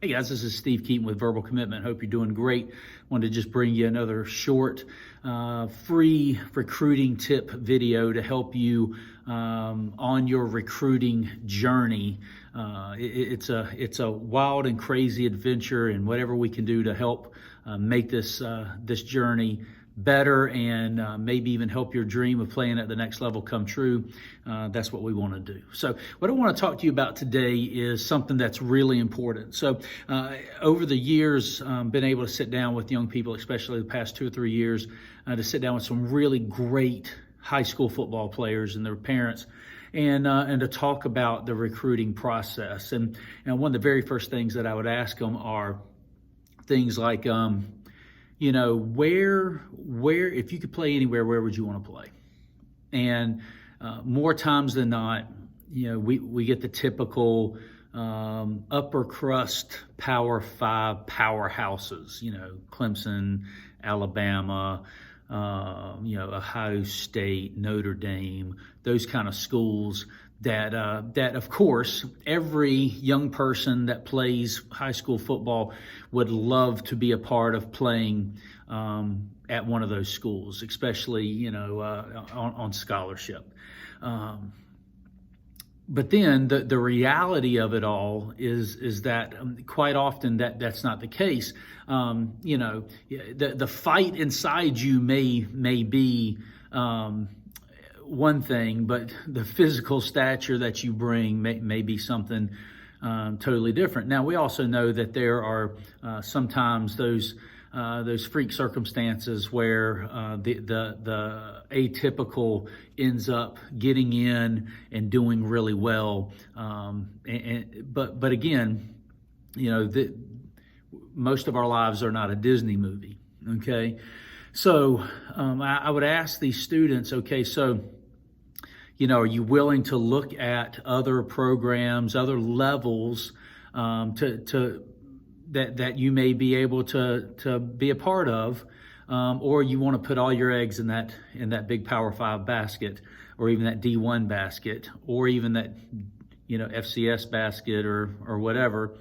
Hey guys, this is Steve Keaton with Verbal Commitment. Hope you're doing great. Wanted to just bring you another short, free recruiting tip video to help you on your recruiting journey. It's a wild and crazy adventure, and whatever we can do to help make this journey better and maybe even help your dream of playing at the next level come true. That's what we want to do. So what I want to talk to you about today is something that's really important. So over the years, been able to sit down with young people, especially the past 2 or 3 years, to sit down with some really great high school football players and their parents, and to talk about the recruiting process. And one of the very first things that I would ask them are things like, where if you could play anywhere, where would you want to play? And more times than not, we get the typical upper crust Power 5 powerhouses, Clemson, Alabama, Ohio State, Notre Dame, those kind of schools that of course every young person that plays high school football would love to be a part of playing at one of those schools, especially on scholarship. But then the reality of it all is that quite often that's not the case. The fight inside you may be one thing, but the physical stature that you bring may be something totally different. Now, we also know that there are sometimes those freak circumstances where the atypical ends up getting in and doing really well. But again, most of our lives are not a Disney movie. Okay. So I would ask these students, okay, so, are you willing to look at other programs, other levels that you may be able to be a part of, or you want to put all your eggs in that big Power 5 basket, or even that D1 basket, or even that FCS basket or whatever.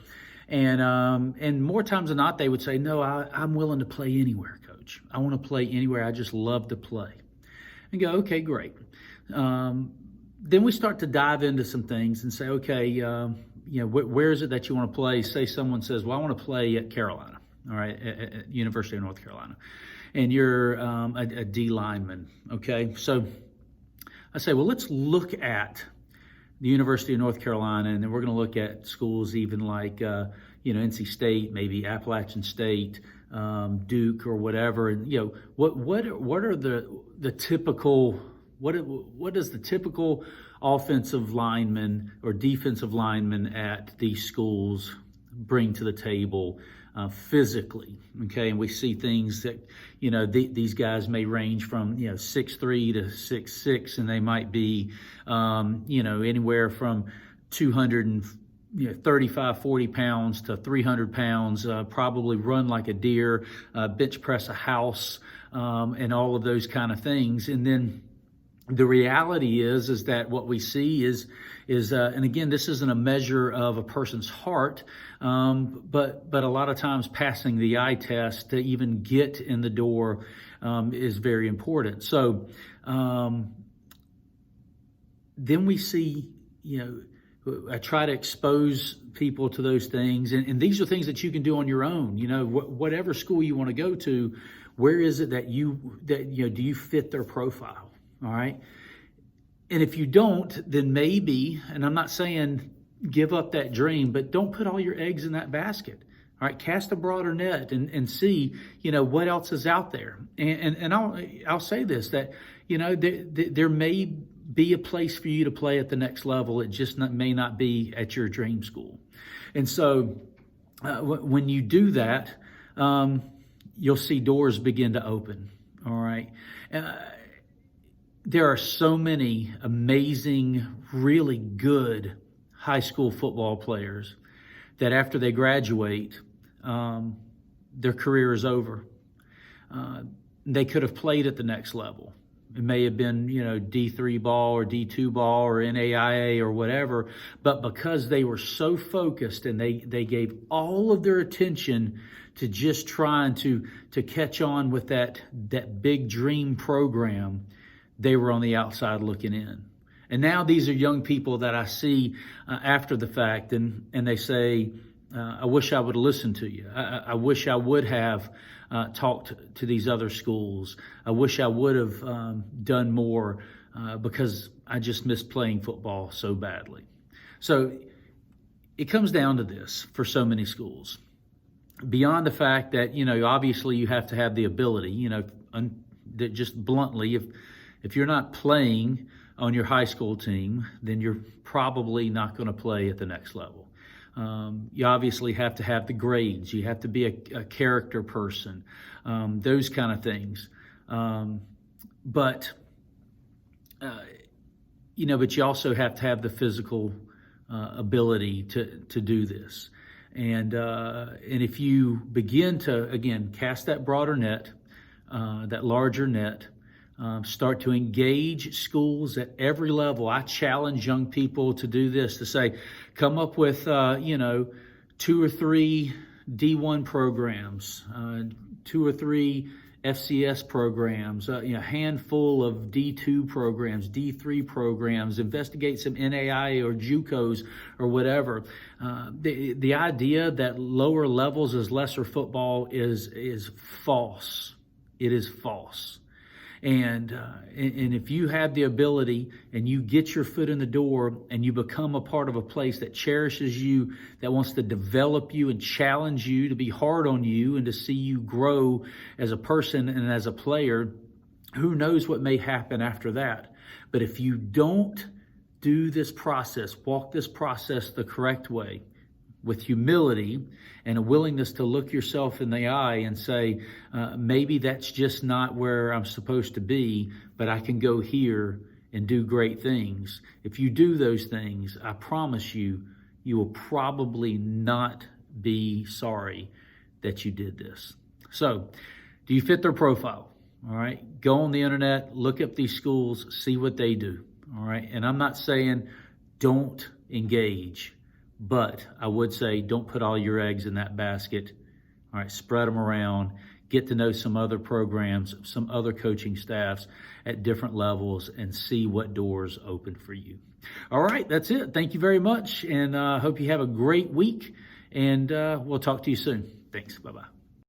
And more times than not, they would say, no, I'm willing to play anywhere, Coach. I want to play anywhere. I just love to play. And go, okay, great. Then we start to dive into some things and say, okay, where is it that you want to play? Say someone says, well, I want to play at Carolina, all right, at University of North Carolina. And you're a D lineman, okay? So I say, well, let's look at the University of North Carolina, and then we're going to look at schools even like, NC State, maybe Appalachian State, Duke, or whatever. And what are the typical, what does the typical offensive lineman or defensive lineman at these schools bring to the table physically? Okay, and we see things that these guys may range from 6'3" to 6'6", and they might be anywhere from 235, 40 pounds to 300 pounds, probably run like a deer, bench press a house, and all of those kind of things. And then the reality is that what we see is and again, this isn't a measure of a person's heart, but a lot of times passing the eye test to even get in the door is very important. So then we see, I try to expose people to those things, and these are things that you can do on your own. Whatever school you want to go to, where is it that do you fit their profile? All right. And if you don't, then maybe, and I'm not saying give up that dream, but don't put all your eggs in that basket. All right. Cast a broader net and see, what else is out there. And I'll say this, that, there may be a place for you to play at the next level. It just may not be at your dream school. And so when you do that, you'll see doors begin to open. All right. There are so many amazing, really good high school football players that after they graduate, their career is over. They could have played at the next level. It may have been, D3 ball or D2 ball or NAIA or whatever, but because they were so focused and they gave all of their attention to just trying to catch on with that big dream program, they were on the outside looking in. And now these are young people that I see after the fact, and they say, I wish I would have listened to you. I wish I would have talked to these other schools. I wish I would have done more because I just missed playing football so badly. So it comes down to this for so many schools. Beyond the fact that, obviously you have to have the ability, just bluntly, if you're not playing on your high school team, then you're probably not going to play at the next level. You obviously have to have the grades. You have to be a character person, those kind of things. But you also have to have the physical ability to do this. And if you begin to, again, cast that broader net, that larger net, start to engage schools at every level. I challenge young people to do this, to say, come up with, 2 or 3 D1 programs, 2 or 3 FCS programs, a handful of D2 programs, D3 programs, investigate some NAIA or JUCOs or whatever. The idea that lower levels is lesser football is false. It is false. And if you have the ability and you get your foot in the door and you become a part of a place that cherishes you, that wants to develop you and challenge you, to be hard on you and to see you grow as a person and as a player, who knows what may happen after that. But if you don't do this process, walk this process the correct way, with humility and a willingness to look yourself in the eye and say, maybe that's just not where I'm supposed to be, but I can go here and do great things. If you do those things, I promise you, you will probably not be sorry that you did this. So, do you fit their profile? All right. Go on the internet, look up these schools, see what they do. All right. And I'm not saying don't engage, but I would say don't put all your eggs in that basket. All right, spread them around. Get to know some other programs, some other coaching staffs at different levels, and see what doors open for you. All right, that's it. Thank you very much, and hope you have a great week, and we'll talk to you soon. Thanks. Bye-bye.